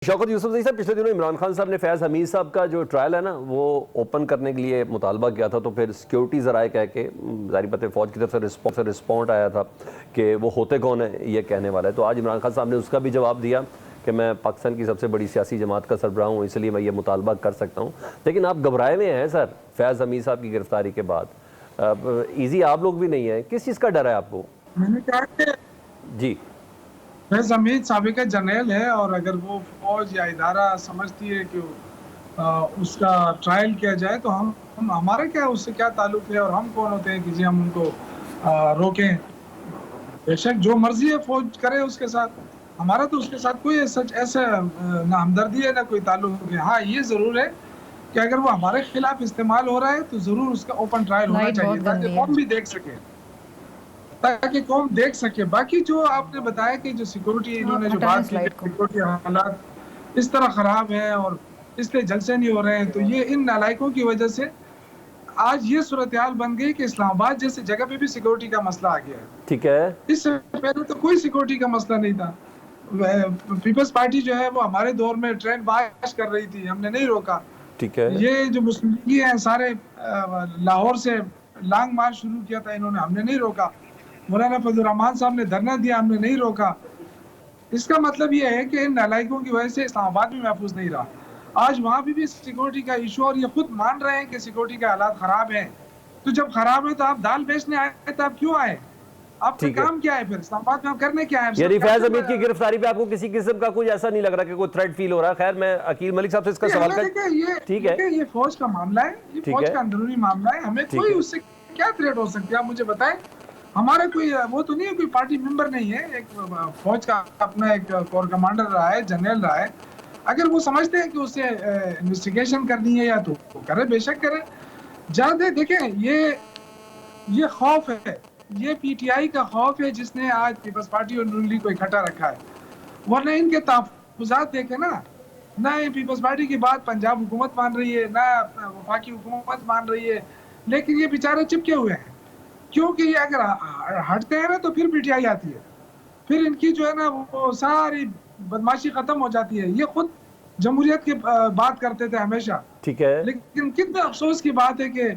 शौकत यूसुफजई साहब, पिछले दिनों इमरान खान साहब ने फैज़ हमीद साहब का जो ट्रायल है ना वो ओपन करने के लिए मुतालबा किया था, तो फिर सिक्योरिटी ज़राए कह के जारी बात फ़ौज की तरफ से रिस्पॉन्ड आया था कि वो होते कौन है ये कहने वाला है। तो आज इमरान खान साहब ने उसका भी जवाब दिया कि मैं पाकिस्तान की सबसे बड़ी सियासी जमात का सरबराह हूँ, इसलिए मैं ये मुतालबा कर सकता हूँ। लेकिन आप घबराए में हैं सर फैज़ हमीद साहब की गिरफ्तारी के बाद। ईजी आप लोग भी नहीं है, किस चीज़ का डर है आपको? मैंने कहा कि जी फैज हमीद साबिका जर्नैल है और अगर वो फौज या इदारा समझती है कि उसका ट्रायल किया जाए तो हम हमारा क्या उससे क्या ताल्लुक है और हम कौन होते हैं कि जी हम उनको रोकें। बेशक जो मर्जी है फौज करे उसके साथ, हमारा तो उसके साथ कोई सच ऐसा ना हमदर्दी है ना कोई ताल्लुक है। हाँ, ये जरूर है कि अगर वो हमारे खिलाफ इस्तेमाल हो रहा है तो जरूर उसका ओपन ट्रायल होना चाहिए ताकि कौन भी देख सके, ताकि कौन देख सके। बाकी जो आपने बताया कि जो सिक्योरिटी इन्होंने जो बात की सिक्योरिटी हालात इस तरह खराब है और इसलिए जलसे नहीं हो रहे हैं, तो ये इन नालायकों की वजह से आज ये सूरत हाल बन गई कि इस्लामाबाद जैसी जगह पे भी सिक्योरिटी का मसला आ गया है। ठीक है। इससे पहले तो कोई सिक्योरिटी का मसला नहीं था। पीपल्स पार्टी जो है वो हमारे दौर में ट्रेन बारिश कर रही थी, हमने नहीं रोका। ठीक है। ये जो मुस्लिम लीग है सारे लाहौर से लॉन्ग मार्च शुरू किया था इन्होंने, हमने नहीं रोका। मौलाना फजल रहमान साहब ने धरना दिया, हमने नहीं रोका। इसका मतलब ये है कि इन नालायकों की वजह से इस्लामाबाद भी महफूज नहीं रहा। आज वहां भी सिक्योरिटी का इशू और ये खुद मान रहे हैं कि सिक्योरिटी के हालात खराब हैं। तो जब खराब है तो आप दाल बेचने आए तो आप क्यों आए? आपका काम क्या है फिर इस्लामाबाद में? आप करने क्या है? यानी फैज हमीद की गिरफ्तारी पे आपको किसी किस्म का कुछ ऐसा नहीं लग रहा कि कोई थ्रेट फील हो रहा है? खैर मैं अकील मलिक साहब से इसका सवाल कर, ठीक है, ये फौज का मामला है, ये फौज का अंदरूनी मामला है, हमें कोई उससे क्या थ्रेट हो सकती है आप मुझे बताएं। हमारा कोई वो तो नहीं है, कोई पार्टी मेंबर नहीं है, एक फौज का अपना एक कोर कमांडर रहा है, जनरल रहा है। अगर वो समझते हैं कि उससे इन्वेस्टिगेशन करनी है या तो करे, बेशक करे। ज्यादा देखें, ये खौफ है, ये पीटीआई का खौफ है जिसने आज पीपल्स पार्टी और नून लीग को इकट्ठा रखा है। वरना इनके तहफुजात देखे ना ये पीपल्स पार्टी की बात पंजाब हुकूमत मान रही है, ना वफाकी हुकूमत मान रही है, लेकिन ये बेचारे चिपके हुए हैं। क्योंकि ये अगर हटते हैं ना तो फिर पीटीआई आती है, फिर इनकी जो है ना वो सारी बदमाशी खत्म हो जाती है। ये खुद जमहूरियत की बात करते थे हमेशा, ठीक है, लेकिन कितना अफसोस की बात है कि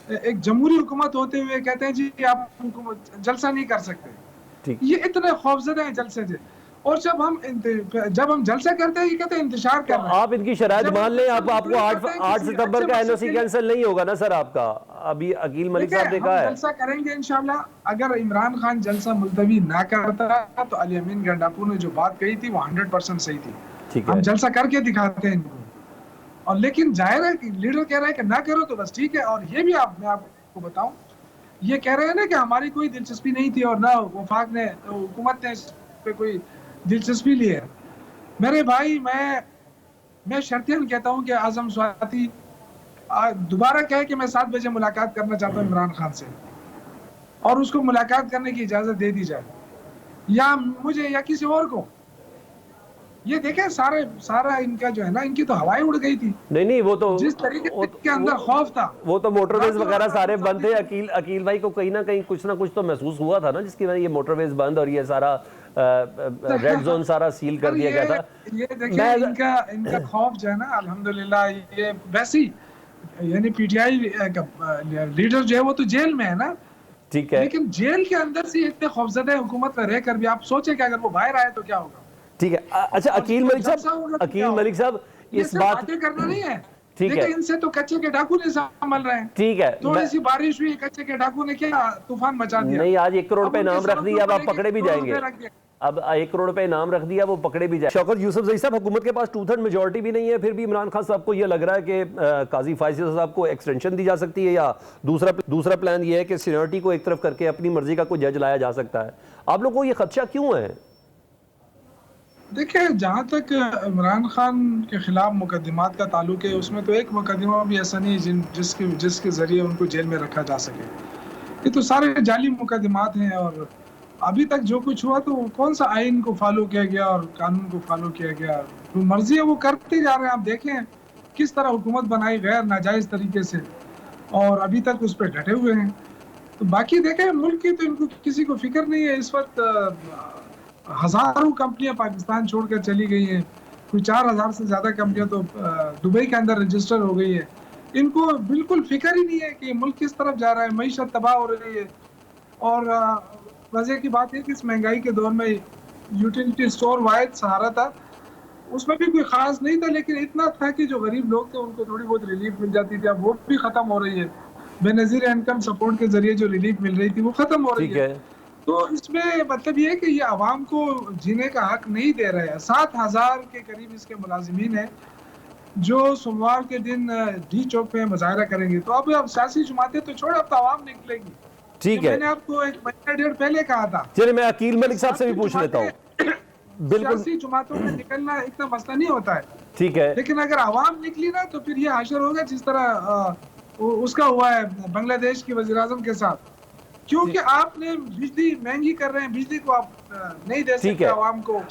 एक जमहूरी हुकूमत होते हुए कहते हैं जी आप जलसा नहीं कर सकते। ये इतने खौफजदा हैं जलसे से। और जब हम जलसा करते हैं ये कहते हैं इंतजार कर रहे हैं। आप इनकी शरायत मान लें, आपको 8 सितंबर का एनओसी कैंसिल नहीं होगा ना सर आपका? अभी अकील मलिक साहब ने कहा है जलसा करेंगे इंशाल्लाह। अगर इमरान खान जलसा मुलतवी ना करता तो अली अमीन गंडापू ने जो बात कही थी वो 100% सही थी। हम जलसा करके दिखाते हैं इनको। और लेकिन जाहिर है कि लीडर कह रहा है कि ना करो तो बस ठीक है। और ये भी मैं आपको बताऊं, ये कह रहे हैं ना कि हमारी कोई दिलचस्पी नहीं थी और ना वफाक ने हुकूमत ने इस पे कोई दिलचस्पी ली है। मेरे भाई, मैं शर्तियन कहता हूं कि आजम स्वाति दोबारा कहे कि मैं 7 बजे मुलाकात करना चाहता हूं इमरान खान से और उसको मुलाकात करने की इजाजत दे दी जाए, या मुझे या किसी और को। ये देखें सारा इनका जो है ना, इनकी तो हवाएं उड़ गई थी। नहीं, वो तो जिस तरीके के अंदर खौफ था, वो तो मोटरवेज वगैरह सारे बंद थे। अकील भाई को कहीं ना कहीं कुछ ना कुछ तो महसूस हुआ था ना, जिसकी वजह ये मोटरवेज बंद और ये सारा रेड जोन सारा सील कर दिया गया था। ये देखिए इनका खौफ जो है ना, अल्हम्दुलिल्लाह ये वैसी, यानी पीटीआई लीडर जो है वो तो जेल में है ना, ठीक है, लेकिन जेल के अंदर से इतने खौफजदा हुकूमत में रहकर भी आप सोचे कि अगर वो बाहर आए तो क्या होगा। ठीक है। अच्छा अकील मलिक साहब इस बात करना नहीं है, ठीक है, इनसे तो कच्चे के डाकू नहीं संभल रहे हैं। ठीक है, थोड़ी सी बारिश हुई, कच्चे के डाकू ने क्या तूफान मचा दिया। नहीं, आज 1 करोड़ रुपए इनाम रख दिया, अब आप पकड़े भी जाएंगे। अब 1 करोड़ रुपए इनाम रख दिया, वो पकड़े भी जाए। शौकत यूसुफजई साहब, हुकूमत के पास 2/3 मेजोरिटी भी नहीं है, फिर भी इमरान खान साहब को यह लग रहा है कि काजी फायज़ साहब को एक्सटेंशन दी जा सकती है, या दूसरा प्लान यह है कि सीनियरिटी को एक तरफ करके अपनी मर्जी का कोई जज लाया जा सकता है। आप लोगों को यह खदशा क्यों है? देखिए, जहाँ तक इमरान खान के खिलाफ मुकदमात का ताल्लुक है, उसमें तो एक मुकदमा भी ऐसा नहीं है जिसके जरिए उनको जेल में रखा जा सके। ये तो सारे जाली मुकदमात हैं। और अभी तक जो कुछ हुआ तो कौन सा आइन को फॉलो किया गया और कानून को फॉलो किया गया, तो मर्जी है वो करते जा रहे हैं। आप देखें किस तरह हुकूमत बनाई गैर नाजायज तरीके से, और अभी तक उस पर डटे हुए हैं। तो बाकी देखें, मुल्क की तो इनको किसी को फिक्र नहीं है। इस वक्त हजारों कंपनियां पाकिस्तान छोड़कर चली गई हैं, कोई 4000 से ज्यादा कंपनियां तो दुबई के अंदर रजिस्टर हो गई है। इनको बिल्कुल फिक्र ही नहीं है कि मुल्क किस तरफ जा रहा है, मईशत तबाह हो रही है। और वजह की बात है कि इस महंगाई के दौर में यूटिलिटी स्टोर वाहिद सहारा था, उसमें भी कोई खास नहीं था, लेकिन इतना था कि जो गरीब लोग थे उनको थोड़ी बहुत रिलीफ मिल जाती थी। अब वो भी खत्म हो रही है, बेनजीर इनकम सपोर्ट के जरिए जो रिलीफ मिल रही थी वो खत्म हो रही ठीक है। है। तो इसमें मतलब ये है कि ये आवाम को जीने का हक नहीं दे रहे हैं। 7,000 के करीब इसके मुलाजिमीन हैं जो सोमवार के दिन डी चौक पे मुजाहरा करेंगे। तो अब सियासी जमातें तो छोड़, अब तो आवाम निकलेगी। ठीक ये है, मैंने आपको एक महीना डेढ़ पहले कहा था। चलिए मैं अकील मलिक साहब से भी पूछ लेता हूँ। बिल्कुल सियासी जमातों में निकलना इतना मसला नहीं होता है, ठीक है। लेकिन अगर आवाम निकली ना तो फिर ये हाशर होगा जिस तरह उसका हुआ है बांग्लादेश की वज़ीर-ए-आज़म के साथ। क्योंकि आपने बिजली महंगी कर रहे हैं, बिजली को आप नहीं दे ठीक सकते है। आवाम को।